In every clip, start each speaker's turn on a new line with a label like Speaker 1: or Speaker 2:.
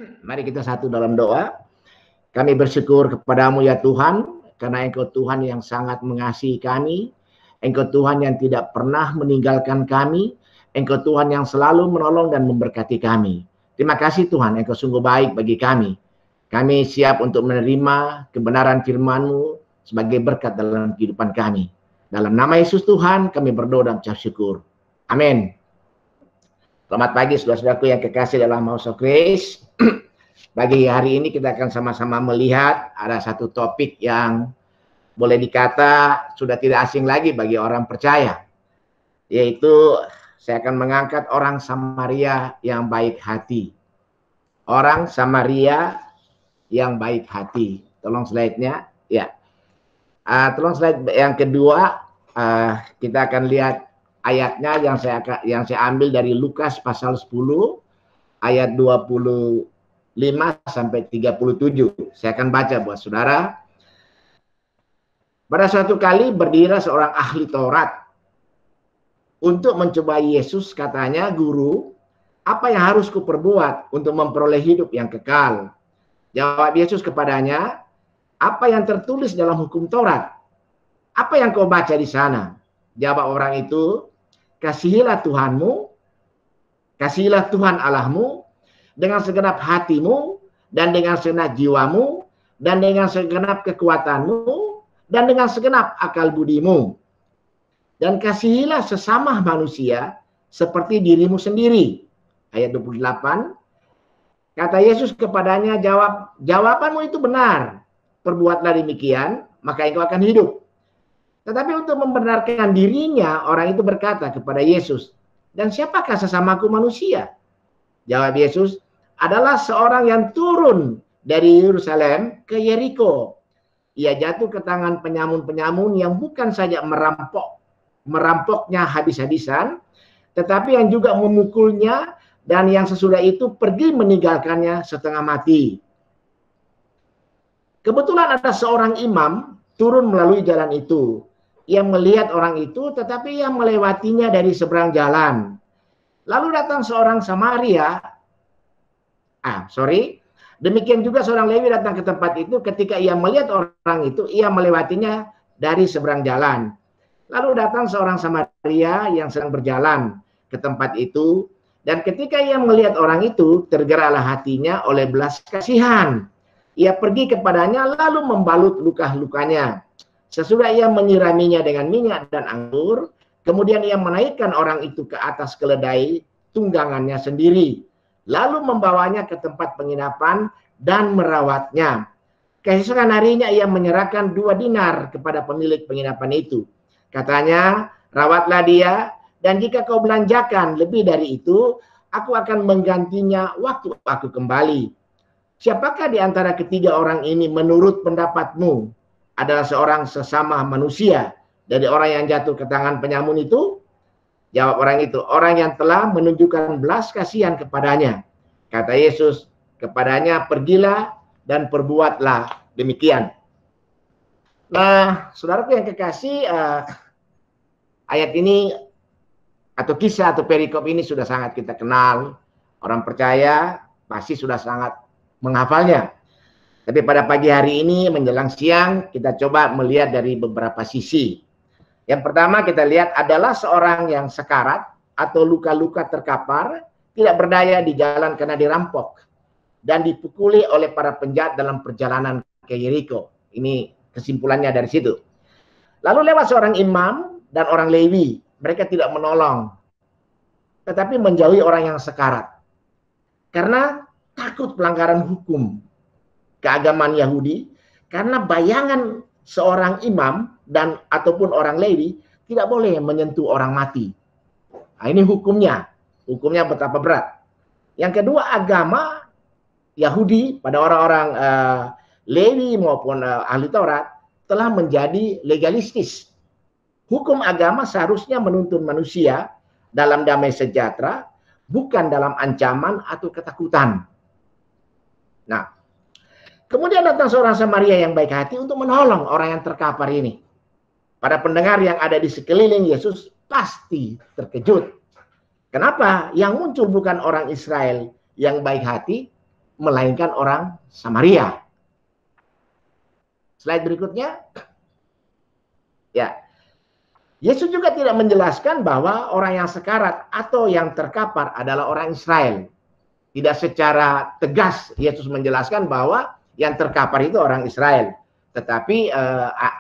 Speaker 1: Mari kita satu dalam doa. Kami bersyukur kepadamu ya Tuhan, karena Engkau Tuhan yang sangat mengasihi kami. Engkau Tuhan yang tidak pernah meninggalkan kami. Engkau Tuhan yang selalu menolong dan memberkati kami. Terima kasih Tuhan, Engkau sungguh baik bagi kami. Kami siap untuk menerima kebenaran firman-Mu sebagai berkat dalam kehidupan kami. Dalam nama Yesus Tuhan, kami berdoa dan mengucap syukur. Amin. Selamat pagi saudara-saudaraku yang kekasih dalam House of Grace. Pagi hari ini kita akan sama-sama melihat ada satu topik yang boleh dikata sudah tidak asing lagi bagi orang percaya. Yaitu saya akan mengangkat orang Samaria yang baik hati. Orang Samaria yang baik hati. Tolong slide-nya. Ya. Tolong slide yang kedua. Kita akan lihat ayatnya yang saya ambil dari Lukas pasal 10 ayat 25 sampai 37. Saya akan baca buat saudara. Pada suatu kali berdirilah seorang ahli Taurat untuk mencobai Yesus. Katanya, "Guru, apa yang harus kuperbuat untuk memperoleh hidup yang kekal?" Jawab Yesus kepadanya, "Apa yang tertulis dalam hukum Taurat? Apa yang kau baca di sana?" Jawab orang itu, "Kasihilah Tuhanmu, kasihilah Tuhan Allahmu dengan segenap hatimu, dan dengan segenap jiwamu, dan dengan segenap kekuatanmu, dan dengan segenap akal budimu. Dan kasihilah sesama manusia seperti dirimu sendiri." Ayat 28. Kata Yesus kepadanya, "Jawabanmu itu benar. Perbuatlah demikian, maka engkau akan hidup." Tetapi untuk membenarkan dirinya, orang itu berkata kepada Yesus, "Dan siapakah sesamaku manusia?" Jawab Yesus, "Adalah seorang yang turun dari Yerusalem ke Yeriko. Ia jatuh ke tangan penyamun-penyamun yang bukan saja merampoknya habis-habisan, tetapi yang juga memukulnya, dan yang sesudah itu pergi meninggalkannya setengah mati. Kebetulan ada seorang imam turun melalui jalan itu. Ia melihat orang itu, tetapi ia melewatinya dari seberang jalan. Lalu datang seorang Samaria. Demikian juga seorang Lewi datang ke tempat itu. Ketika ia melihat orang itu, ia melewatinya dari seberang jalan. Lalu datang seorang Samaria yang sedang berjalan ke tempat itu. Dan ketika ia melihat orang itu, tergeraklah hatinya oleh belas kasihan. Ia pergi kepadanya lalu membalut luka-lukanya. Sesudah ia menyiraminya dengan minyak dan anggur, kemudian ia menaikkan orang itu ke atas keledai tunggangannya sendiri, lalu membawanya ke tempat penginapan dan merawatnya. Keesokan harinya ia menyerahkan 2 dinar kepada pemilik penginapan itu. Katanya, "Rawatlah dia, dan jika kau belanjakan lebih dari itu, aku akan menggantinya waktu aku kembali." Siapakah di antara ketiga orang ini menurut pendapatmu adalah seorang sesama manusia dari orang yang jatuh ke tangan penyamun itu? Jawab orang itu, "Orang yang telah menunjukkan belas kasihan kepadanya." Kata Yesus kepadanya, "Pergilah dan perbuatlah demikian." Nah, saudaraku yang kekasih, ayat ini atau kisah atau perikop ini sudah sangat kita kenal. Orang percaya pasti sudah sangat menghafalnya. Tapi pada pagi hari ini menjelang siang kita coba melihat dari beberapa sisi. Yang pertama kita lihat adalah seorang yang sekarat atau luka-luka terkapar, tidak berdaya di jalan karena dirampok dan dipukuli oleh para penjahat dalam perjalanan ke Yeriko. Ini kesimpulannya dari situ. Lalu lewat seorang imam dan orang Lewi, mereka tidak menolong, tetapi menjauhi orang yang sekarat karena takut pelanggaran hukum keagamaan Yahudi, karena bayangan seorang imam dan ataupun orang Lewi tidak boleh menyentuh orang mati. Nah, ini hukumnya betapa berat. Yang kedua, agama Yahudi pada orang-orang Lewi maupun ahli Taurat telah menjadi legalistis. Hukum agama seharusnya menuntun manusia dalam damai sejahtera, bukan dalam ancaman atau ketakutan. Nah, kemudian datang seorang Samaria yang baik hati untuk menolong orang yang terkapar ini. Para pendengar yang ada di sekeliling Yesus pasti terkejut. Kenapa? Yang muncul bukan orang Israel yang baik hati, melainkan orang Samaria. Slide berikutnya. Ya. Yesus juga tidak menjelaskan bahwa orang yang sekarat atau yang terkapar adalah orang Israel. Tidak secara tegas Yesus menjelaskan bahwa yang terkapar itu orang Israel. Tetapi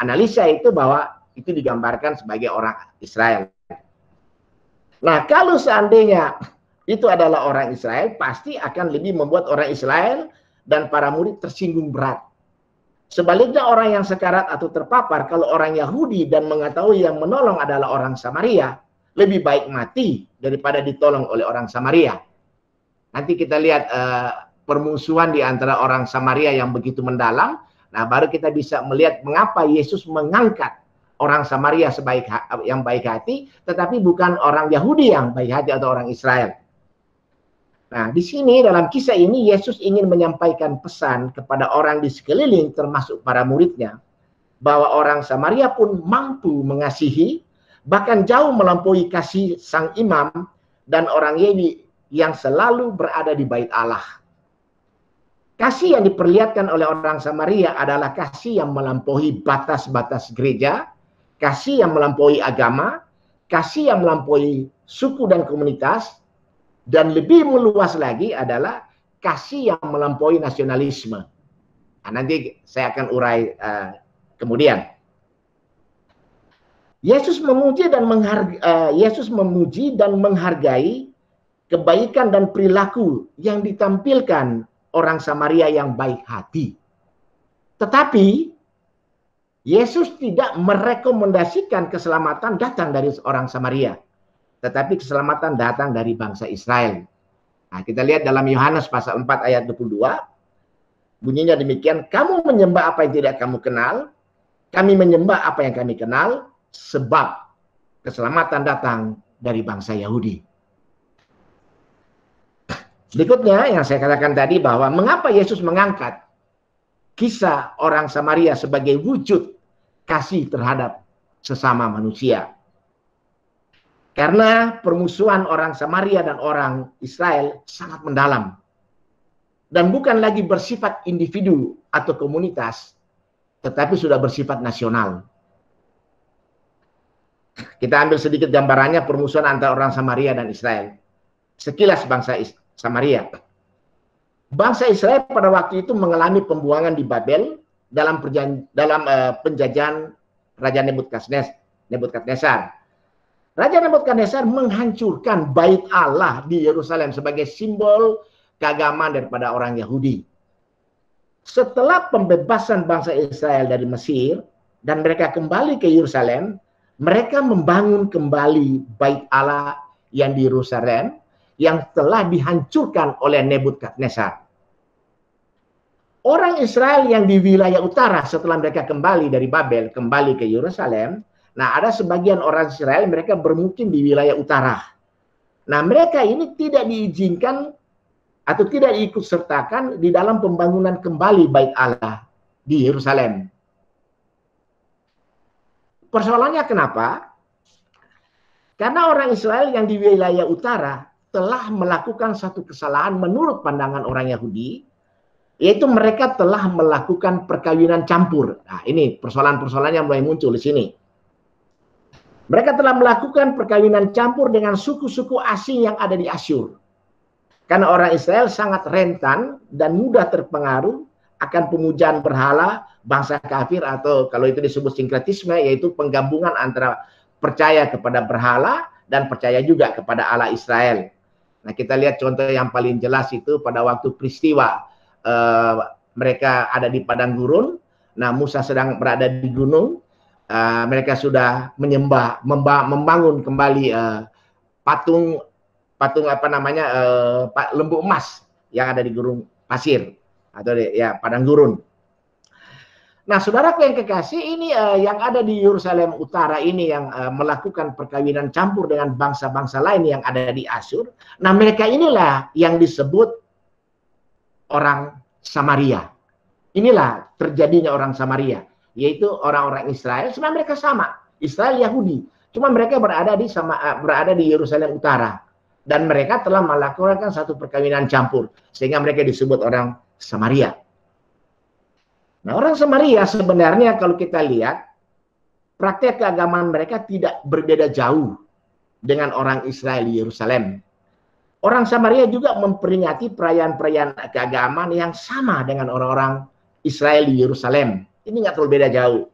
Speaker 1: analisa itu bahwa itu digambarkan sebagai orang Israel. Nah, kalau seandainya itu adalah orang Israel, pasti akan lebih membuat orang Israel dan para murid tersinggung berat. Sebaliknya orang yang sekarat atau terpapar, kalau orang Yahudi dan mengetahui yang menolong adalah orang Samaria, lebih baik mati daripada ditolong oleh orang Samaria. Nanti kita lihat permusuhan di antara orang Samaria yang begitu mendalam. Nah, baru kita bisa melihat mengapa Yesus mengangkat orang Samaria yang baik hati, tetapi bukan orang Yahudi yang baik hati atau orang Israel. Nah, di sini dalam kisah ini Yesus ingin menyampaikan pesan kepada orang di sekeliling termasuk para muridnya bahwa orang Samaria pun mampu mengasihi, bahkan jauh melampaui kasih sang imam dan orang Lewi yang selalu berada di bait Allah. Kasih yang diperlihatkan oleh orang Samaria adalah kasih yang melampaui batas-batas gereja, kasih yang melampaui agama, kasih yang melampaui suku dan komunitas, dan lebih meluas lagi adalah kasih yang melampaui nasionalisme. Nah, nanti saya akan urai kemudian. Yesus memuji dan menghargai kebaikan dan perilaku yang ditampilkan orang Samaria yang baik hati. Tetapi Yesus tidak merekomendasikan keselamatan datang dari orang Samaria, tetapi keselamatan datang dari bangsa Israel. Nah, kita lihat dalam Yohanes pasal 4 ayat 22, bunyinya demikian, kamu menyembah apa yang tidak kamu kenal, kami menyembah apa yang kami kenal, sebab keselamatan datang dari bangsa Yahudi. Berikutnya yang saya katakan tadi bahwa mengapa Yesus mengangkat kisah orang Samaria sebagai wujud kasih terhadap sesama manusia. Karena permusuhan orang Samaria dan orang Israel sangat mendalam. Dan bukan lagi bersifat individu atau komunitas, tetapi sudah bersifat nasional. Kita ambil sedikit gambarannya permusuhan antara orang Samaria dan Israel. Sekilas bangsa Samaria. Bangsa Israel pada waktu itu mengalami pembuangan di Babel dalam penjajahan Raja Nebukadnezar. Raja Nebukadnezar menghancurkan bait Allah di Yerusalem sebagai simbol keagamaan daripada orang Yahudi. Setelah pembebasan bangsa Israel dari Mesir dan mereka kembali ke Yerusalem, mereka membangun kembali bait Allah yang di Yerusalem yang telah dihancurkan oleh Nebukadnezar. Orang Israel yang di wilayah utara setelah mereka kembali dari Babel, kembali ke Yerusalem, nah, ada sebagian orang Israel mereka bermukim di wilayah utara. Nah, mereka ini tidak diizinkan atau tidak diikut sertakan di dalam pembangunan kembali bait Allah di Yerusalem. Persoalannya kenapa? Karena orang Israel yang di wilayah utara telah melakukan satu kesalahan menurut pandangan orang Yahudi, yaitu mereka telah melakukan perkawinan campur. Nah, ini persoalan-persoalan yang mulai muncul di sini. Mereka telah melakukan perkawinan campur dengan suku-suku asing yang ada di Asyur. Karena orang Israel sangat rentan dan mudah terpengaruh akan pemujaan berhala bangsa kafir atau kalau itu disebut sinkretisme, yaitu penggabungan antara percaya kepada berhala dan percaya juga kepada Allah Israel. Nah, kita lihat contoh yang paling jelas itu pada waktu peristiwa mereka ada di padang gurun. Nah, Musa sedang berada di gunung. Mereka sudah membangun kembali patung lembu emas yang ada di gurun pasir atau padang gurun. Nah, saudaraku yang kekasih, ini yang ada di Yerusalem Utara ini yang melakukan perkawinan campur dengan bangsa-bangsa lain yang ada di Asyur. Nah, mereka inilah yang disebut orang Samaria. Inilah terjadinya orang Samaria, yaitu orang-orang Israel. Sebenarnya mereka sama, Israel Yahudi. Cuma mereka berada di Yerusalem Utara. Dan mereka telah melakukan satu perkawinan campur, sehingga mereka disebut orang Samaria. Nah, orang Samaria sebenarnya kalau kita lihat, praktek keagamaan mereka tidak berbeda jauh dengan orang Israel di Yerusalem. Orang Samaria juga memperingati perayaan-perayaan keagamaan yang sama dengan orang-orang Israel di Yerusalem. Ini nggak terlalu beda jauh.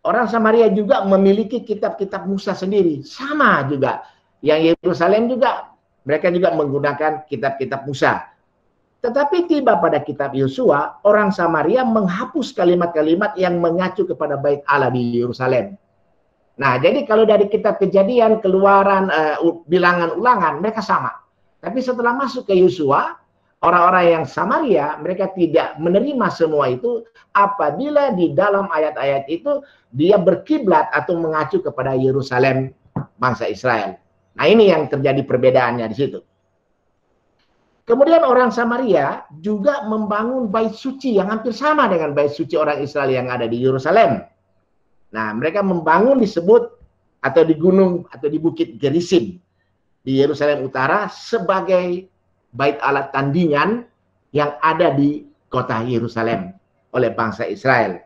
Speaker 1: Orang Samaria juga memiliki kitab-kitab Musa sendiri. Sama juga. Yang Yerusalem juga, mereka juga menggunakan kitab-kitab Musa. Tetapi tiba pada kitab Yosua, orang Samaria menghapus kalimat-kalimat yang mengacu kepada bait Allah di Yerusalem. Nah, jadi kalau dari kitab Kejadian, Keluaran, Bilangan, Ulangan, mereka sama. Tapi setelah masuk ke Yosua, orang-orang yang Samaria, mereka tidak menerima semua itu apabila di dalam ayat-ayat itu dia berkiblat atau mengacu kepada Yerusalem, bangsa Israel. Nah, ini yang terjadi perbedaannya di situ. Kemudian orang Samaria juga membangun bait suci yang hampir sama dengan bait suci orang Israel yang ada di Yerusalem. Nah, mereka membangun disebut atau di gunung atau di bukit Gerizim di Yerusalem Utara sebagai bait alat tandingan yang ada di kota Yerusalem oleh bangsa Israel.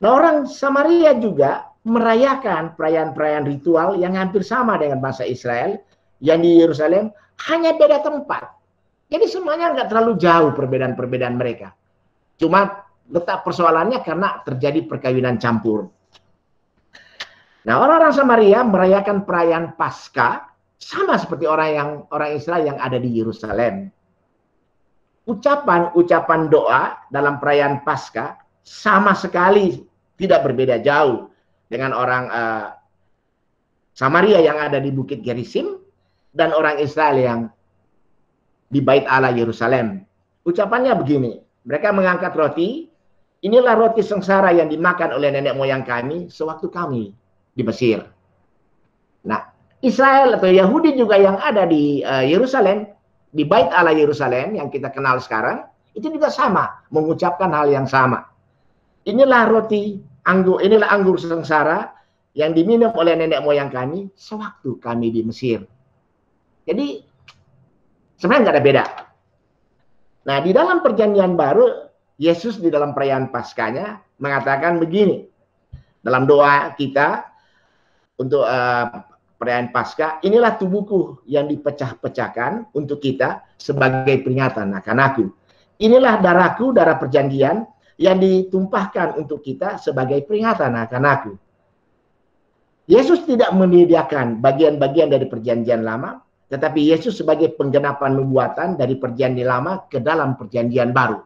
Speaker 1: Nah, orang Samaria juga merayakan perayaan-perayaan ritual yang hampir sama dengan bangsa Israel yang di Yerusalem, hanya beda tempat. Jadi semuanya nggak terlalu jauh perbedaan-perbedaan mereka. Cuma letak persoalannya karena terjadi perkawinan campur. Nah, orang-orang Samaria merayakan perayaan Paskah sama seperti orang Israel yang ada di Yerusalem. Ucapan doa dalam perayaan Paskah sama sekali tidak berbeda jauh dengan orang Samaria yang ada di Bukit Gerizim dan orang Israel yang di Bait Allah Yerusalem. Ucapannya begini, mereka mengangkat roti, inilah roti sengsara yang dimakan oleh nenek moyang kami sewaktu kami di Mesir. Nah, Israel atau Yahudi juga yang ada di Yerusalem, di Bait Allah Yerusalem yang kita kenal sekarang, itu juga sama, mengucapkan hal yang sama. Inilah roti anggur, inilah anggur sengsara yang diminum oleh nenek moyang kami sewaktu kami di Mesir. Jadi sebenarnya nggak ada beda. Nah, di dalam perjanjian baru, Yesus di dalam perayaan Paskahnya mengatakan begini. Dalam doa kita untuk perayaan Paskah, inilah tubuhku yang dipecah-pecahkan untuk kita sebagai peringatan akan aku. Inilah darahku, darah perjanjian yang ditumpahkan untuk kita sebagai peringatan akan aku. Yesus tidak menyediakan bagian-bagian dari perjanjian lama, tetapi Yesus sebagai penggenapan nubuatan dari perjanjian lama ke dalam perjanjian baru.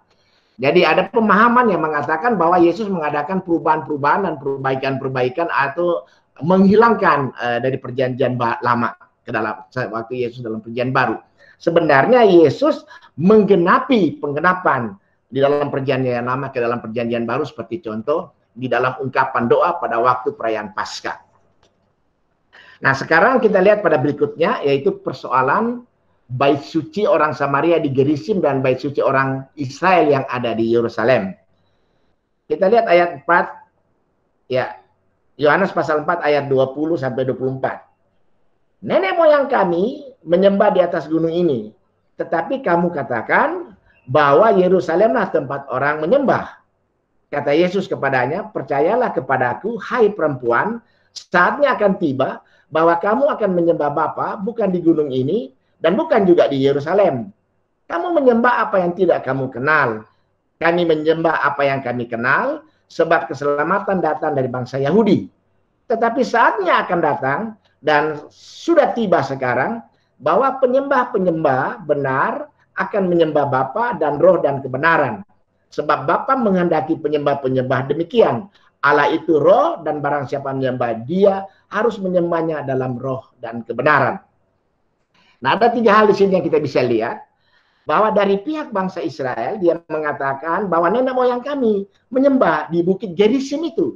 Speaker 1: Jadi ada pemahaman yang mengatakan bahwa Yesus mengadakan perubahan-perubahan dan perbaikan-perbaikan atau menghilangkan dari perjanjian lama ke dalam waktu Yesus dalam perjanjian baru. Sebenarnya Yesus menggenapi penggenapan di dalam perjanjian lama ke dalam perjanjian baru, seperti contoh di dalam ungkapan doa pada waktu perayaan Paskah. Nah, sekarang kita lihat pada berikutnya, yaitu persoalan bait suci orang Samaria di Gerizim dan bait suci orang Israel yang ada di Yerusalem. Kita lihat ayat 4, ya, Yohanes pasal 4 ayat 20 sampai 24. Nenek moyang kami menyembah di atas gunung ini, tetapi kamu katakan bahwa Yerusalemlah tempat orang menyembah. Kata Yesus kepadanya, percayalah kepadaku, hai perempuan, saatnya akan tiba bahwa kamu akan menyembah Bapa bukan di gunung ini dan bukan juga di Yerusalem. Kamu menyembah apa yang tidak kamu kenal. Kami menyembah apa yang kami kenal, sebab keselamatan datang dari bangsa Yahudi. Tetapi saatnya akan datang dan sudah tiba sekarang bahwa penyembah-penyembah benar akan menyembah Bapa dan Roh dan kebenaran. Sebab Bapa menghendaki penyembah-penyembah demikian. Allah itu roh dan barang siapa menyembah dia harus menyembahnya dalam roh dan kebenaran. Nah, ada 3 hal di sini yang kita bisa lihat. Bahwa dari pihak bangsa Israel, dia mengatakan bahwa nenek moyang kami menyembah di Bukit Gerizim itu.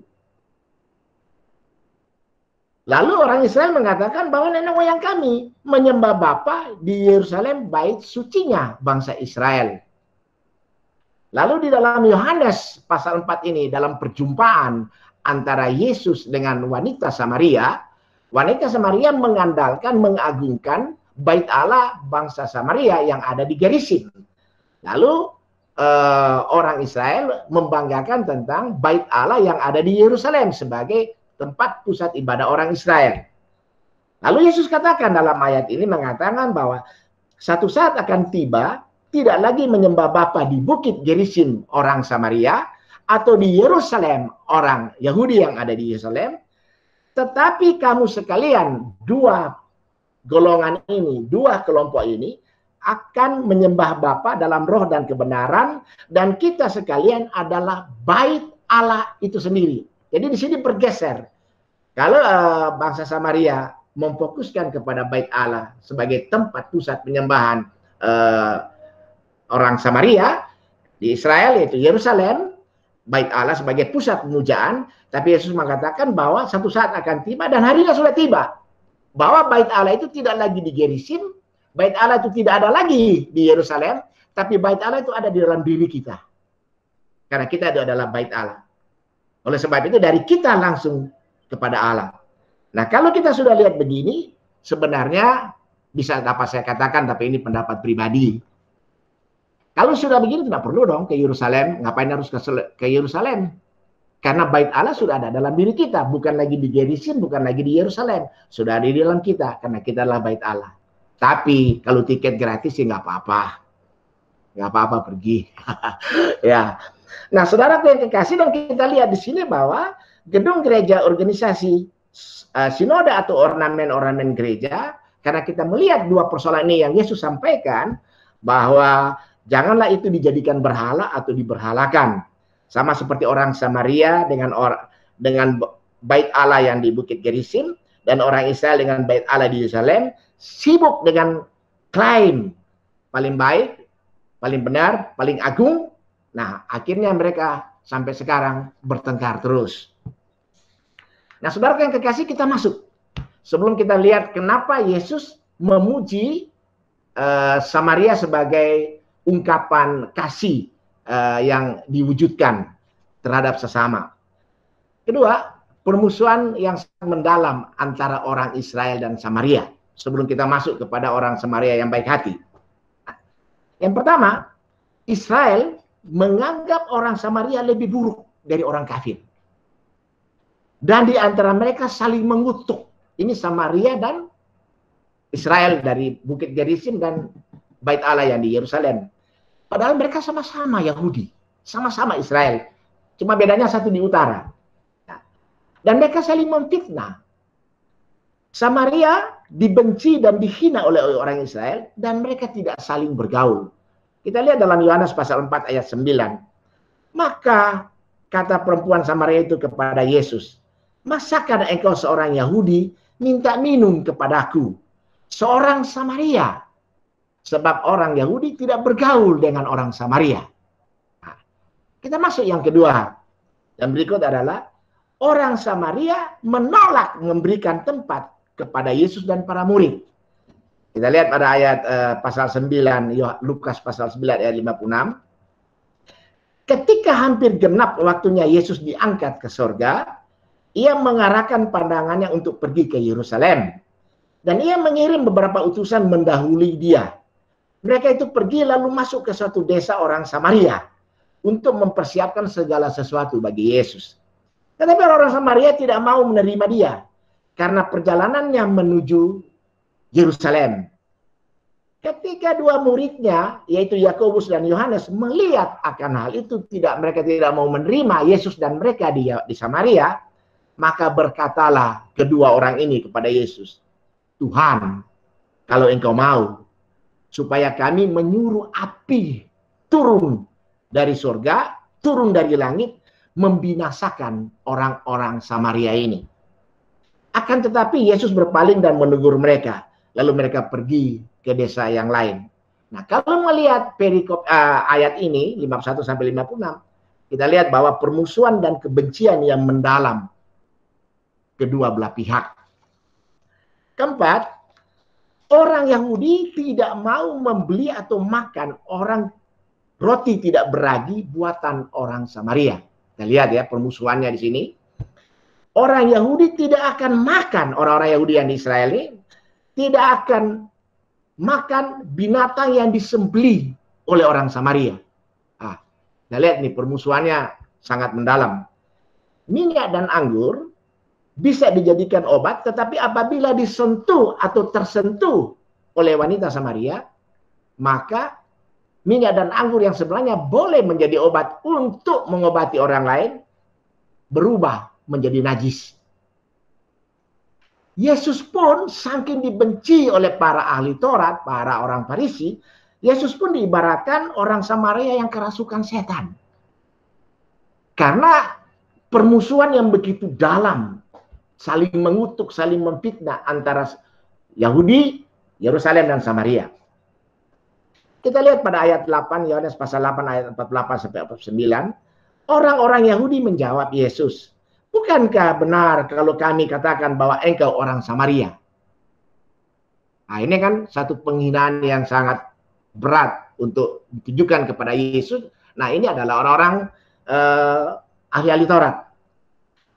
Speaker 1: Lalu orang Israel mengatakan bahwa nenek moyang kami menyembah Bapa di Yerusalem, bait sucinya bangsa Israel. Lalu di dalam Yohanes pasal 4 ini, dalam perjumpaan antara Yesus dengan wanita Samaria mengandalkan, mengagungkan bait Allah bangsa Samaria yang ada di Gerizim. Lalu orang Israel membanggakan tentang bait Allah yang ada di Yerusalem sebagai tempat pusat ibadah orang Israel. Lalu Yesus katakan dalam ayat ini mengatakan bahwa satu saat akan tiba, tidak lagi menyembah Bapa di bukit Gerizim orang Samaria atau di Yerusalem orang Yahudi yang ada di Yerusalem, tetapi kamu sekalian, dua golongan ini, dua kelompok ini akan menyembah Bapa dalam roh dan kebenaran, dan kita sekalian adalah bait Allah itu sendiri. Jadi di sini bergeser. Kalau bangsa Samaria memfokuskan kepada bait Allah sebagai tempat pusat penyembahan orang Samaria, di Israel yaitu Yerusalem, bait Allah sebagai pusat pemujaan, tapi Yesus mengatakan bahwa satu saat akan tiba dan harinya sudah tiba, bahwa bait Allah itu tidak lagi di Gerizim, bait Allah itu tidak ada lagi di Yerusalem, tapi bait Allah itu ada di dalam diri kita. Karena kita itu adalah bait Allah. Oleh sebab itu dari kita langsung kepada Allah. Nah, kalau kita sudah lihat begini, sebenarnya bisa dapat saya katakan, tapi ini pendapat pribadi. Kalau sudah begini tidak perlu dong ke Yerusalem. Ngapain harus ke Yerusalem? Karena bait Allah sudah ada dalam diri kita, bukan lagi di Gerizim, bukan lagi di Yerusalem, sudah ada di dalam kita, karena kita adalah bait Allah. Tapi kalau tiket gratis sih nggak apa-apa, nggak apa-apa pergi. Ya. Nah, saudara yang kekasih, dan kita lihat di sini bahwa gedung gereja organisasi sinode atau ornamen-ornamen gereja, karena kita melihat dua persoalan ini yang Yesus sampaikan, bahwa janganlah itu dijadikan berhala atau diberhalakan. Sama seperti orang Samaria dengan bait Allah yang di Bukit Gerizim, dan orang Israel dengan bait Allah di Yerusalem, sibuk dengan klaim paling baik, paling benar, paling agung. Nah, akhirnya mereka sampai sekarang bertengkar terus. Nah, saudara yang kekasih, kita masuk. Sebelum kita lihat kenapa Yesus memuji Samaria sebagai ungkapan kasih yang diwujudkan terhadap sesama. Kedua, permusuhan yang sangat mendalam antara orang Israel dan Samaria. Sebelum kita masuk kepada orang Samaria yang baik hati. Yang pertama, Israel menganggap orang Samaria lebih buruk dari orang kafir. Dan di antara mereka saling mengutuk. Ini Samaria dan Israel dari Bukit Gerizim dan bait Allah yang di Yerusalem. Padahal mereka sama-sama Yahudi, sama-sama Israel. Cuma bedanya satu di utara. Dan mereka saling memfitnah. Samaria dibenci dan dihina oleh orang Israel, dan mereka tidak saling bergaul. Kita lihat dalam Yohanes pasal 4 ayat 9. Maka kata perempuan Samaria itu kepada Yesus, "Masakah engkau seorang Yahudi minta minum kepadaku, seorang Samaria?" Sebab orang Yahudi tidak bergaul dengan orang Samaria. Nah, kita masuk yang kedua. Dan berikut adalah orang Samaria menolak memberikan tempat kepada Yesus dan para murid. Kita lihat pada ayat pasal 9, Lukas pasal 9 ayat 56. Ketika hampir genap waktunya Yesus diangkat ke surga, ia mengarahkan pandangannya untuk pergi ke Yerusalem. Dan ia mengirim beberapa utusan mendahului dia. Mereka itu pergi lalu masuk ke suatu desa orang Samaria untuk mempersiapkan segala sesuatu bagi Yesus. Tetapi orang Samaria tidak mau menerima dia karena perjalanannya menuju Yerusalem. Ketika dua muridnya, yaitu Yakobus dan Yohanes, melihat akan hal itu, mereka tidak mau menerima Yesus dan mereka di Samaria, maka berkatalah kedua orang ini kepada Yesus, "Tuhan, kalau engkau mau, supaya kami menyuruh api turun dari surga, turun dari langit, membinasakan orang-orang Samaria ini." Akan tetapi Yesus berpaling dan menegur mereka. Lalu mereka pergi ke desa yang lain. Nah, kalau melihat perikop ayat ini, 51-56, kita lihat bahwa permusuhan dan kebencian yang mendalam kedua belah pihak. Keempat, orang Yahudi tidak mau membeli atau makan roti tidak beragi buatan orang Samaria. Kita lihat ya permusuhannya di sini. Orang Yahudi tidak akan makan, orang-orang Yahudi yang di Israel ini tidak akan makan binatang yang disembelih oleh orang Samaria. Nah, lihat nih permusuhannya sangat mendalam. Minyak dan anggur bisa dijadikan obat, tetapi apabila disentuh atau tersentuh oleh wanita Samaria, maka minyak dan anggur yang sebenarnya boleh menjadi obat untuk mengobati orang lain, berubah menjadi najis. Yesus pun saking dibenci oleh para ahli Taurat, para orang Farisi, Yesus pun diibaratkan orang Samaria yang kerasukan setan. Karena permusuhan yang begitu dalam, saling mengutuk, saling memfitnah antara Yahudi, Yerusalem, dan Samaria. Kita lihat pada ayat 8, Yohanes pasal 8 ayat 48 sampai 49, orang-orang Yahudi menjawab Yesus, "Bukankah benar kalau kami katakan bahwa engkau orang Samaria?" Nah, ini kan satu penghinaan yang sangat berat untuk ditujukan kepada Yesus. Nah, ini adalah orang-orang ahli Taurat.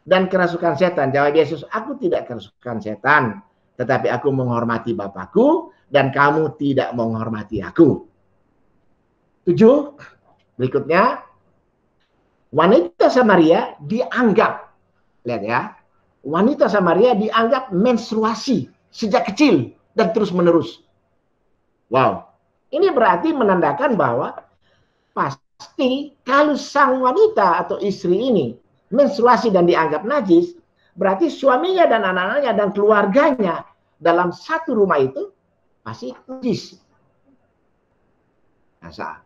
Speaker 1: Dan kerasukan setan, jawab Yesus, "Aku tidak kerasukan setan, tetapi aku menghormati Bapakku, dan kamu tidak menghormati aku." 7, berikutnya, wanita Samaria dianggap, lihat ya, wanita Samaria dianggap menstruasi sejak kecil dan terus menerus. Wow, ini berarti menandakan bahwa pasti kalau sang wanita atau istri ini menstruasi dan dianggap najis, berarti suaminya dan anak-anaknya dan keluarganya dalam satu rumah itu pasti najis. Nah,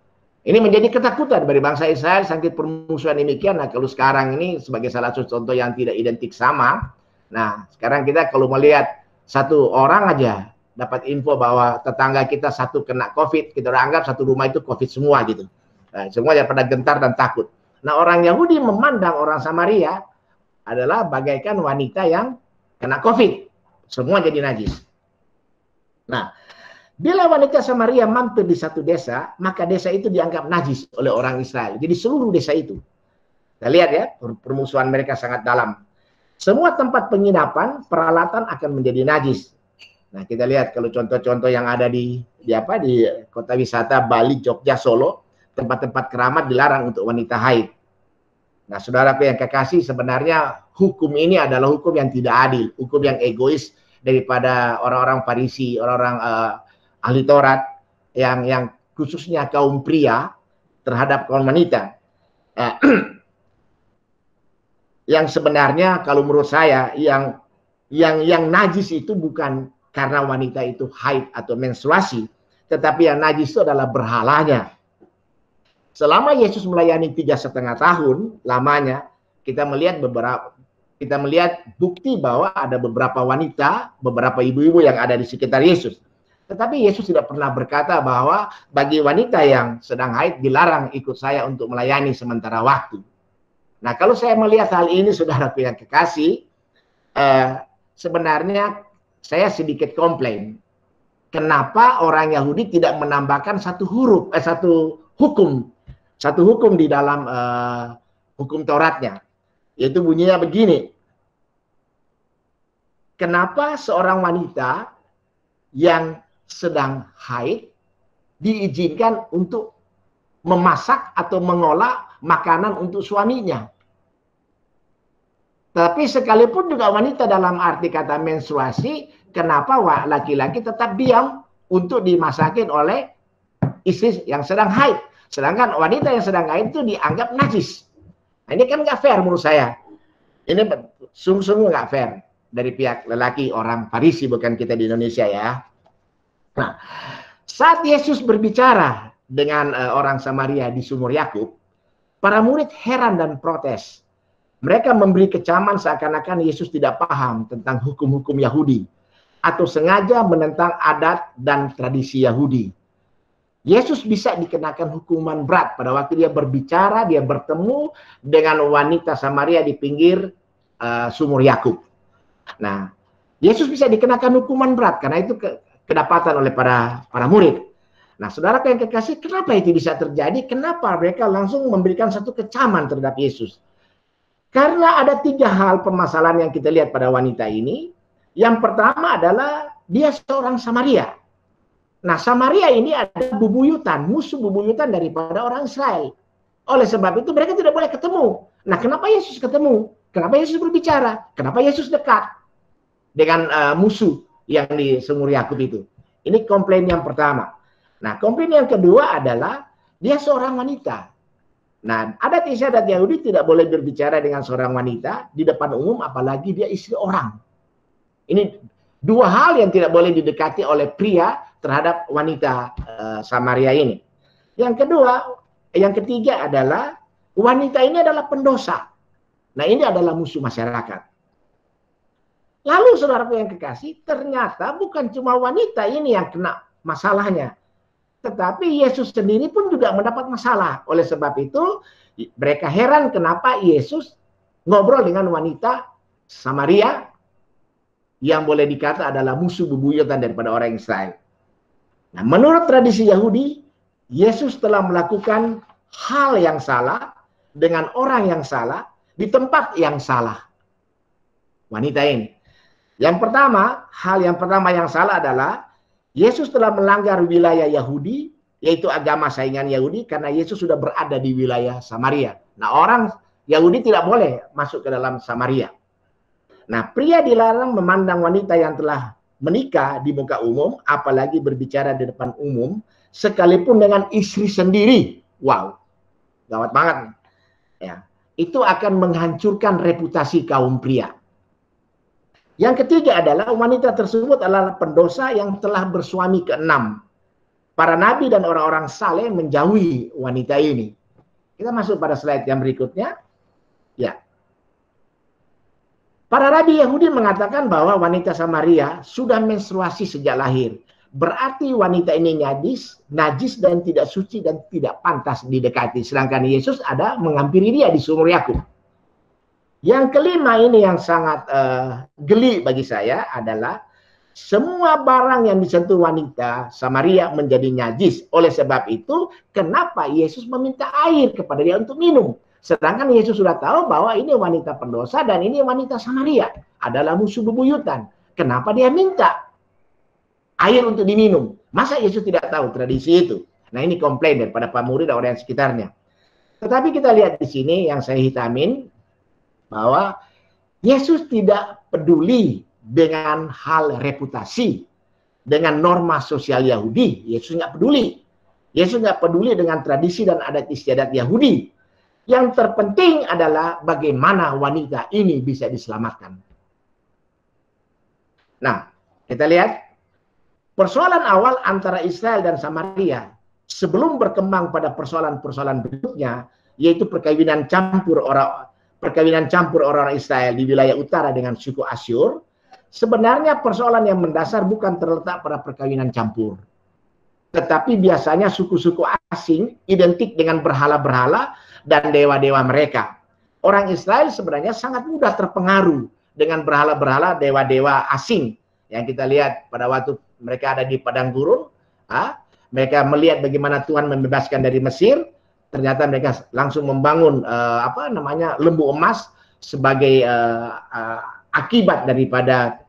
Speaker 1: ini menjadi ketakutan dari bangsa Israel saking permusuhan demikian. Nah, kalau sekarang ini sebagai salah satu contoh yang tidak identik sama. Nah, sekarang kita kalau melihat satu orang aja dapat info bahwa tetangga kita satu kena COVID, kita udah anggap satu rumah itu COVID semua gitu. Nah, semua pada gentar dan takut. Nah, orang Yahudi memandang orang Samaria adalah bagaikan wanita yang kena COVID. Semua jadi najis. Nah, bila wanita Samaria mampir di satu desa, maka desa itu dianggap najis oleh orang Israel. Jadi seluruh desa itu. Kita lihat ya, permusuhan mereka sangat dalam. Semua tempat penginapan, peralatan akan menjadi najis. Nah, kita lihat kalau contoh-contoh yang ada di kota wisata Bali, Jogja, Solo, tempat-tempat keramat dilarang untuk wanita haid. Nah, saudaraku yang kekasih, sebenarnya hukum ini adalah hukum yang tidak adil, hukum yang egois daripada orang-orang Farisi, orang-orang ahli Taurat yang khususnya kaum pria terhadap kaum wanita. Yang sebenarnya kalau menurut saya yang najis itu bukan karena wanita itu haid atau menstruasi, tetapi yang najis itu adalah berhalanya. Selama Yesus melayani 3,5 tahun lamanya, kita melihat bukti bahwa ada beberapa wanita, beberapa ibu-ibu yang ada di sekitar Yesus. Tetapi Yesus tidak pernah berkata bahwa bagi wanita yang sedang haid dilarang ikut saya untuk melayani sementara waktu. Nah, kalau saya melihat hal ini, saudaraku yang kekasih, sebenarnya saya sedikit komplain. Kenapa orang Yahudi tidak menambahkan satu hukum di dalam hukum Tauratnya, yaitu bunyinya begini. Kenapa seorang wanita yang sedang haid diizinkan untuk memasak atau mengolah makanan untuk suaminya? Tapi sekalipun juga wanita dalam arti kata menstruasi, kenapa laki-laki tetap diam untuk dimasakin oleh istri yang sedang haid? Sedangkan wanita yang sedang haid itu dianggap najis. Nah, ini kan nggak fair menurut saya. Ini sungguh-sungguh nggak fair dari pihak lelaki orang Farisi, bukan kita di Indonesia ya. Nah, saat Yesus berbicara dengan orang Samaria di Sumur Yakub, para murid heran dan protes. Mereka memberi kecaman seakan-akan Yesus tidak paham tentang hukum-hukum Yahudi atau sengaja menentang adat dan tradisi Yahudi. Yesus bisa dikenakan hukuman berat pada waktu dia berbicara, dia bertemu dengan wanita Samaria di pinggir Sumur Yakub. Nah, Yesus bisa dikenakan hukuman berat karena itu kedapatan oleh para murid. Nah, saudara yang kekasih, kenapa itu bisa terjadi? Kenapa mereka langsung memberikan satu kecaman terhadap Yesus? Karena ada 3 hal permasalahan yang kita lihat pada wanita ini. Yang pertama adalah dia seorang Samaria. Nah, Samaria ini ada bubuyutan, musuh bubuyutan daripada orang Israel. Oleh sebab itu mereka tidak boleh ketemu. Nah, kenapa Yesus ketemu? Kenapa Yesus berbicara? Kenapa Yesus dekat dengan musuh yang di sumur Yakub itu? Ini komplain yang pertama. Nah, komplain yang kedua adalah dia seorang wanita. Nah, adat istiadat Yahudi tidak boleh berbicara dengan seorang wanita di depan umum, apalagi dia istri orang. Ini dua hal yang tidak boleh didekati oleh pria terhadap wanita Samaria ini. Yang kedua, yang ketiga adalah wanita ini adalah pendosa. Nah, ini adalah musuh masyarakat. Lalu saudaraku yang kekasih, ternyata bukan cuma wanita ini yang kena masalahnya, tetapi Yesus sendiri pun juga mendapat masalah. Oleh sebab itu, mereka heran kenapa Yesus ngobrol dengan wanita Samaria yang boleh dikata adalah musuh bebuyutan daripada orang Israel. Nah, menurut tradisi Yahudi, Yesus telah melakukan hal yang salah dengan orang yang salah di tempat yang salah. Wanita ini. Yang pertama, hal yang pertama yang salah adalah Yesus telah melanggar wilayah Yahudi, yaitu agama saingan Yahudi, karena Yesus sudah berada di wilayah Samaria. Nah, orang Yahudi tidak boleh masuk ke dalam Samaria. Nah, pria dilarang memandang wanita yang telah menikah di muka umum, apalagi berbicara di depan umum, sekalipun dengan istri sendiri. Wow, gawat banget. Ya, itu akan menghancurkan reputasi kaum pria. Yang ketiga adalah wanita tersebut adalah pendosa yang telah bersuami ke-6. Para nabi dan orang-orang saleh menjauhi wanita ini. Kita masuk pada slide yang berikutnya. Ya. Para rabi Yahudi mengatakan bahwa wanita Samaria sudah menstruasi sejak lahir. Berarti wanita ini najis dan tidak suci dan tidak pantas didekati. Sedangkan Yesus ada menghampiri dia di sumur Yakub. Yang kelima ini yang sangat geli bagi saya adalah semua barang yang disentuh wanita Samaria menjadi najis. Oleh sebab itu, kenapa Yesus meminta air kepada dia untuk minum? Sedangkan Yesus sudah tahu bahwa ini wanita pendosa dan ini wanita Samaria adalah musuh bebuyutan. Kenapa dia minta air untuk diminum? Masa Yesus tidak tahu tradisi itu? Nah, ini komplain daripada para murid dan orang sekitarnya. Tetapi kita lihat di sini yang saya hitamin, bahwa Yesus tidak peduli dengan hal reputasi, dengan norma sosial Yahudi. Yesus nggak peduli. Yesus nggak peduli dengan tradisi dan adat istiadat Yahudi. Yang terpenting adalah bagaimana wanita ini bisa diselamatkan. Nah, kita lihat persoalan awal antara Israel dan Samaria sebelum berkembang pada persoalan-persoalan berikutnya, yaitu perkawinan campur orang Israel di wilayah utara dengan suku Asyur. Sebenarnya persoalan yang mendasar bukan terletak pada perkawinan campur, tetapi biasanya suku-suku asing identik dengan berhala-berhala dan dewa-dewa mereka. Orang Israel sebenarnya sangat mudah terpengaruh dengan berhala-berhala dewa-dewa asing yang kita lihat pada waktu mereka ada di padang gurun. Mereka melihat bagaimana Tuhan membebaskan dari Mesir. Ternyata mereka langsung membangun lembu emas sebagai akibat daripada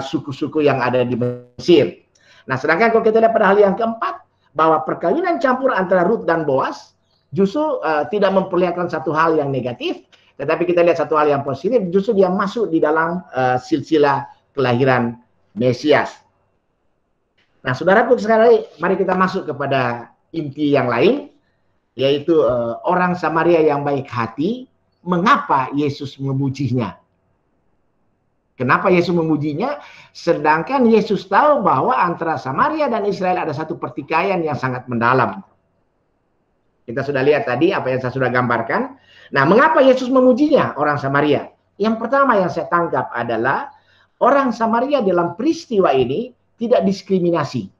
Speaker 1: suku-suku yang ada di Mesir. Nah, sedangkan kalau kita lihat pada hal yang keempat, bahwa perkawinan campur antara Rut dan Boaz justru tidak memperlihatkan satu hal yang negatif, tetapi kita lihat satu hal yang positif, justru dia masuk di dalam silsilah kelahiran Mesias. Nah, saudaraku sekali, mari kita masuk kepada inti yang lain, yaitu orang Samaria yang baik hati. Mengapa Yesus memujinya? Kenapa Yesus memujinya? Sedangkan Yesus tahu bahwa antara Samaria dan Israel ada satu pertikaian yang sangat mendalam. Kita sudah lihat tadi apa yang saya sudah gambarkan. Nah, mengapa Yesus memujinya orang Samaria? Yang pertama yang saya tangkap adalah orang Samaria dalam peristiwa ini tidak diskriminasi.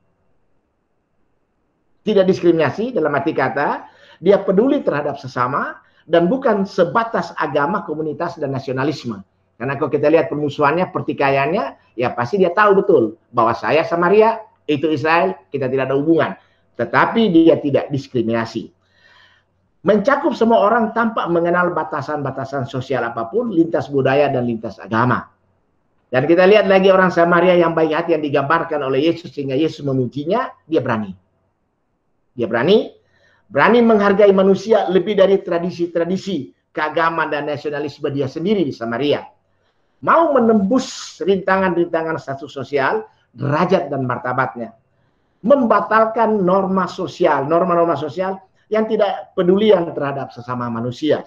Speaker 1: Tidak diskriminasi dalam arti kata, dia peduli terhadap sesama dan bukan sebatas agama, komunitas, dan nasionalisme. Karena kalau kita lihat permusuhannya, pertikaiannya, ya pasti dia tahu betul bahwa saya Samaria, itu Israel, kita tidak ada hubungan. Tetapi dia tidak diskriminasi. Mencakup semua orang tanpa mengenal batasan-batasan sosial apapun, lintas budaya dan lintas agama. Dan kita lihat lagi orang Samaria yang baik hati yang digambarkan oleh Yesus sehingga Yesus memujinya, dia berani. Dia berani menghargai manusia lebih dari tradisi-tradisi keagamaan dan nasionalisme dia sendiri di Samaria. Mau menembus rintangan-rintangan status sosial, derajat dan martabatnya. Membatalkan norma-norma sosial yang tidak pedulian terhadap sesama manusia.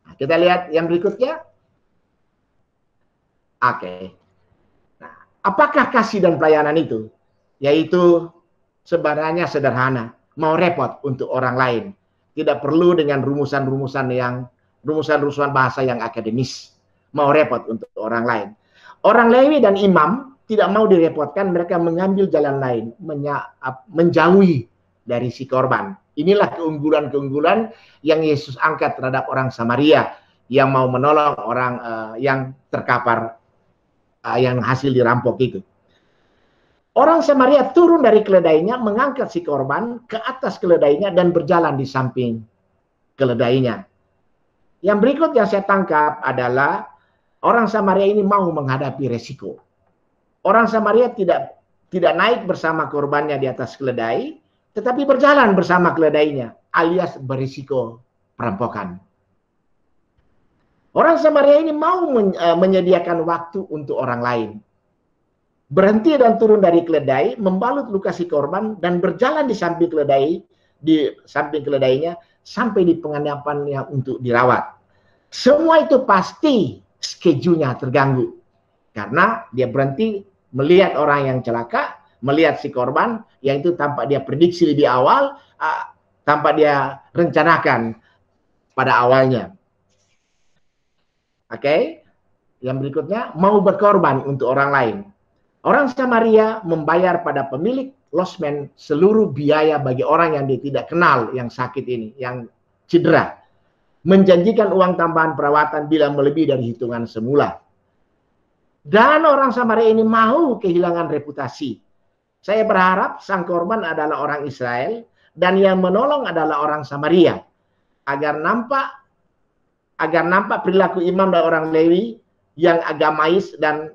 Speaker 1: Nah, kita lihat yang berikutnya. Oke. Nah, apakah kasih dan pelayanan itu? Yaitu sebenarnya sederhana, mau repot untuk orang lain. Tidak perlu dengan rumusan-rumusan bahasa yang akademis. Mau repot untuk orang lain. Orang Lewi dan imam tidak mau direpotkan, mereka mengambil jalan lain, menjauhi dari si korban. Inilah keunggulan-keunggulan yang Yesus angkat terhadap orang Samaria yang mau menolong orang yang terkapar, yang hasil dirampok itu. Orang Samaria turun dari keledainya, mengangkat si korban ke atas keledainya dan berjalan di samping keledainya. Yang berikut yang saya tangkap adalah orang Samaria ini mau menghadapi resiko. Orang Samaria tidak naik bersama korbannya di atas keledai, tetapi berjalan bersama keledainya, alias berisiko perampokan. Orang Samaria ini mau menyediakan waktu untuk orang lain. Berhenti dan turun dari keledai, membalut luka si korban dan berjalan di samping keledainya sampai di penginapannya untuk dirawat. Semua itu pasti schedule-nya terganggu karena dia berhenti melihat orang yang celaka, melihat si korban yang itu tanpa dia prediksi lebih awal, tanpa dia rencanakan pada awalnya. Oke, yang berikutnya mau berkorban untuk orang lain. Orang Samaria membayar pada pemilik losmen seluruh biaya bagi orang yang dia tidak kenal, yang sakit ini, yang cedera. Menjanjikan uang tambahan perawatan bila melebihi dari hitungan semula. Dan orang Samaria ini mau kehilangan reputasi. Saya berharap sang korban adalah orang Israel dan yang menolong adalah orang Samaria. Agar nampak perilaku imam dan orang Lewi yang agamais dan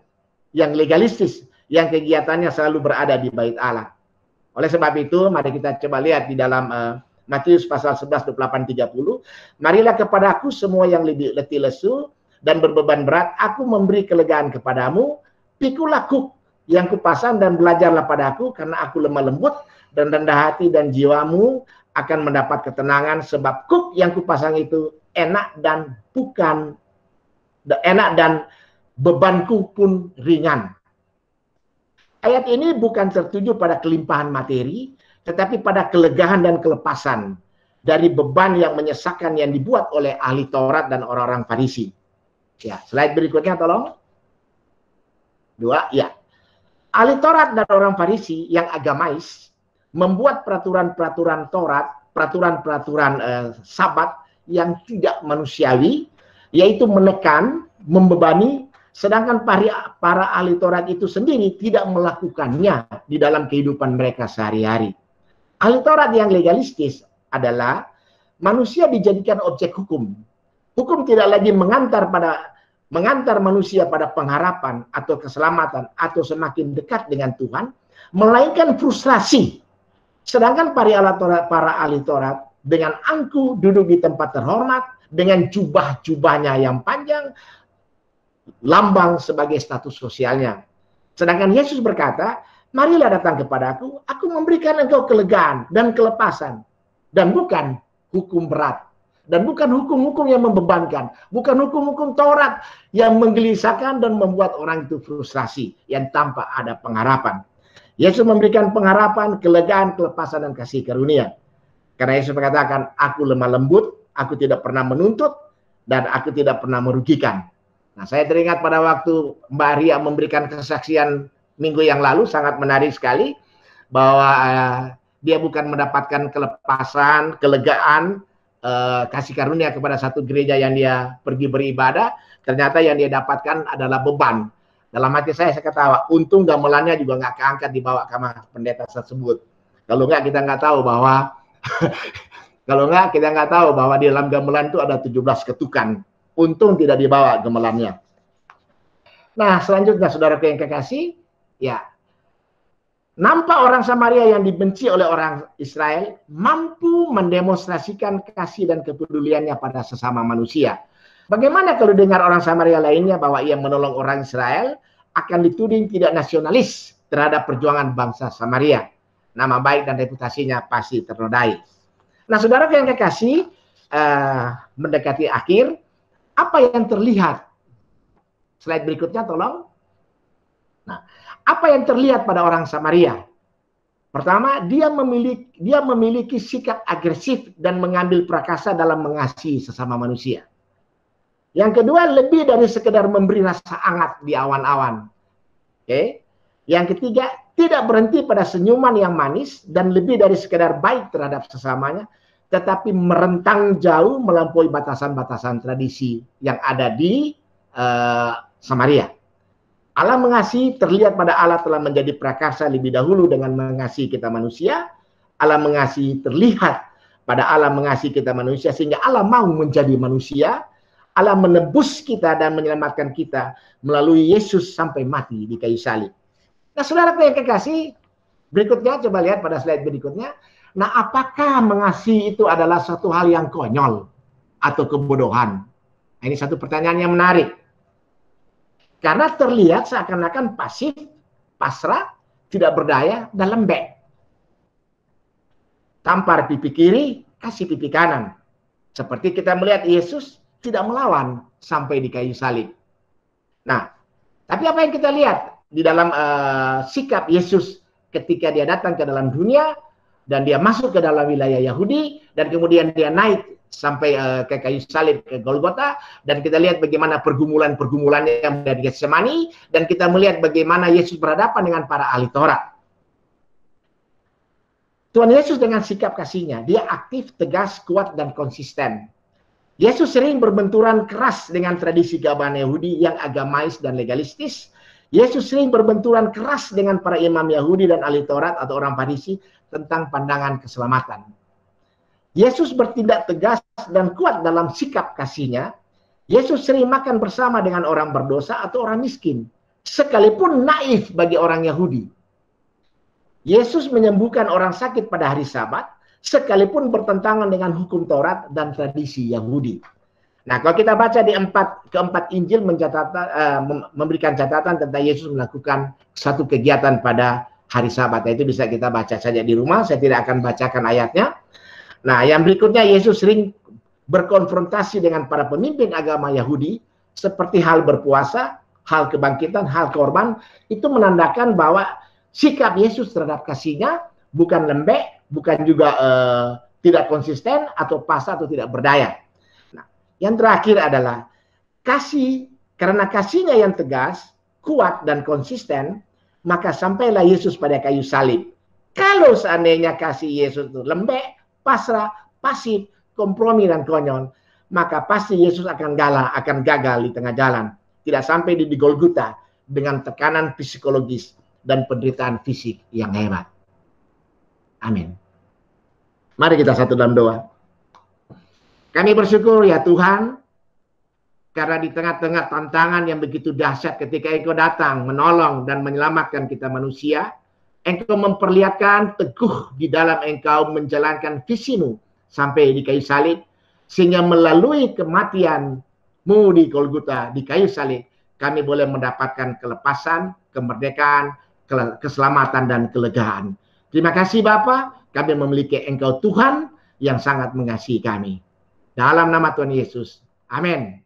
Speaker 1: yang legalistis, yang kegiatannya selalu berada di bait Allah. Oleh sebab itu, mari kita coba lihat di dalam Matius pasal 11, 28-30. Marilah kepadaku semua yang letih lesu dan berbeban berat, aku memberi kelegaan kepadamu. Pikulah kuk yang kupasang dan belajarlah padaku, karena aku lemah lembut dan rendah hati, dan jiwamu akan mendapat ketenangan, sebab kuk yang kupasang itu enak dan bebanku pun ringan. Ayat ini bukan tertuju pada kelimpahan materi, tetapi pada kelegaan dan kelepasan dari beban yang menyesakkan yang dibuat oleh ahli Taurat dan orang-orang Farisi. Ya, slide berikutnya tolong. 2, ya. Ahli Taurat dan orang Farisi yang agamais membuat peraturan-peraturan Taurat, peraturan-peraturan Sabat yang tidak manusiawi, yaitu menekan, membebani, sedangkan para ahli Taurat itu sendiri tidak melakukannya di dalam kehidupan mereka sehari-hari. Ahli Taurat yang legalistis adalah manusia dijadikan objek hukum. Hukum tidak lagi mengantar manusia pada pengharapan atau keselamatan atau semakin dekat dengan Tuhan, melainkan frustrasi. Sedangkan para ahli Taurat dengan angku duduk di tempat terhormat, dengan jubah-jubahnya yang panjang, lambang sebagai status sosialnya. Sedangkan Yesus berkata, marilah datang kepadaku, aku memberikan engkau kelegaan dan kelepasan. Dan bukan hukum berat. Dan bukan hukum-hukum yang membebankan. Bukan hukum-hukum Taurat yang menggelisahkan dan membuat orang itu frustrasi, yang tanpa ada pengharapan. Yesus memberikan pengharapan, kelegaan, kelepasan, dan kasih karunia. Karena Yesus mengatakan, aku lemah lembut, aku tidak pernah menuntut, dan aku tidak pernah merugikan. Nah, saya teringat pada waktu Mbak Ria memberikan kesaksian minggu yang lalu, sangat menarik sekali, bahwa dia bukan mendapatkan kelepasan, kelegaan, kasih karunia kepada satu gereja yang dia pergi beribadah, ternyata yang dia dapatkan adalah beban. Dalam hati saya ketawa, untung gamelannya juga nggak keangkat dibawa kamar pendeta tersebut. Kalau nggak kita nggak tahu bahwa di dalam gamelan itu ada 17 ketukan. Untung tidak dibawa gamelannya. Nah, selanjutnya saudaraku yang kekasih, ya, nampak orang Samaria yang dibenci oleh orang Israel mampu mendemonstrasikan kasih dan kepeduliannya pada sesama manusia. Bagaimana kalau dengar orang Samaria lainnya bahwa ia menolong orang Israel, akan dituding tidak nasionalis terhadap perjuangan bangsa Samaria. Nama baik dan reputasinya pasti ternodai. Nah, saudara yang kekasih, mendekati akhir, apa yang terlihat? Slide berikutnya tolong. Nah, apa yang terlihat pada orang Samaria? Pertama, dia memiliki sikap agresif dan mengambil prakasa dalam mengasihi sesama manusia. Yang kedua, lebih dari sekedar memberi rasa hangat di awan-awan. Oke. Yang ketiga, tidak berhenti pada senyuman yang manis dan lebih dari sekedar baik terhadap sesamanya, tetapi merentang jauh melampaui batasan-batasan tradisi yang ada di Samaria. Allah mengasihi terlihat pada Allah telah menjadi prakarsa lebih dahulu dengan mengasihi kita manusia. Allah mengasihi terlihat pada Allah mengasihi kita manusia sehingga Allah mau menjadi manusia. Allah menebus kita dan menyelamatkan kita melalui Yesus sampai mati di kayu salib. Nah, saudara yang kekasih, berikutnya coba lihat pada slide berikutnya. Nah, apakah mengasihi itu adalah suatu hal yang konyol atau kebodohan? Nah, ini satu pertanyaan yang menarik. Karena terlihat seakan-akan pasif, pasrah, tidak berdaya, dan lembek. Tampar pipi kiri, kasih pipi kanan. Seperti kita melihat Yesus tidak melawan sampai di kayu salib. Nah, tapi apa yang kita lihat di dalam sikap Yesus ketika dia datang ke dalam dunia dan dia masuk ke dalam wilayah Yahudi dan kemudian dia naik sampai ke kayu salib ke Golgota, dan kita lihat bagaimana pergumulan-pergumulan yang ada di Getsemani, dan kita melihat bagaimana Yesus berhadapan dengan para ahli Taurat. Tuhan Yesus dengan sikap kasihnya, dia aktif, tegas, kuat, dan konsisten. Yesus sering berbenturan keras dengan tradisi keagamaan Yahudi yang agamais dan legalistis. Yesus sering berbenturan keras dengan para imam Yahudi dan ahli Taurat atau orang Farisi tentang pandangan keselamatan. Yesus bertindak tegas dan kuat dalam sikap kasihnya. Yesus sering makan bersama dengan orang berdosa atau orang miskin, sekalipun naif bagi orang Yahudi. Yesus menyembuhkan orang sakit pada hari Sabat, sekalipun bertentangan dengan hukum Taurat dan tradisi Yahudi. Nah, kalau kita baca di keempat Injil memberikan catatan tentang Yesus melakukan satu kegiatan pada hari Sabat. Itu bisa kita baca saja di rumah, saya tidak akan bacakan ayatnya. Nah, yang berikutnya Yesus sering berkonfrontasi dengan para pemimpin agama Yahudi seperti hal berpuasa, hal kebangkitan, hal korban. Itu menandakan bahwa sikap Yesus terhadap kasihnya bukan lembek, bukan juga tidak konsisten atau pasrah atau tidak berdaya. Nah, yang terakhir adalah kasih, karena kasihnya yang tegas, kuat dan konsisten, maka sampailah Yesus pada kayu salib. Kalau seandainya kasih Yesus itu lembek, pasrah, pasif, kompromi dan konyol, maka pasti Yesus akan gagal di tengah jalan, tidak sampai di Golgota dengan tekanan psikologis dan penderitaan fisik yang hebat. Amin. Mari kita satu dalam doa. Kami bersyukur ya Tuhan, karena di tengah-tengah tantangan yang begitu dahsyat ketika Engkau datang menolong dan menyelamatkan kita manusia, Engkau memperlihatkan teguh di dalam Engkau menjalankan visi-Mu sampai di kayu salib, sehingga melalui kematian-Mu di Golgota, di kayu salib, kami boleh mendapatkan kelepasan, kemerdekaan, keselamatan, dan kelegaan. Terima kasih Bapa, kami memiliki Engkau Tuhan yang sangat mengasihi kami. Dalam nama Tuhan Yesus. Amin.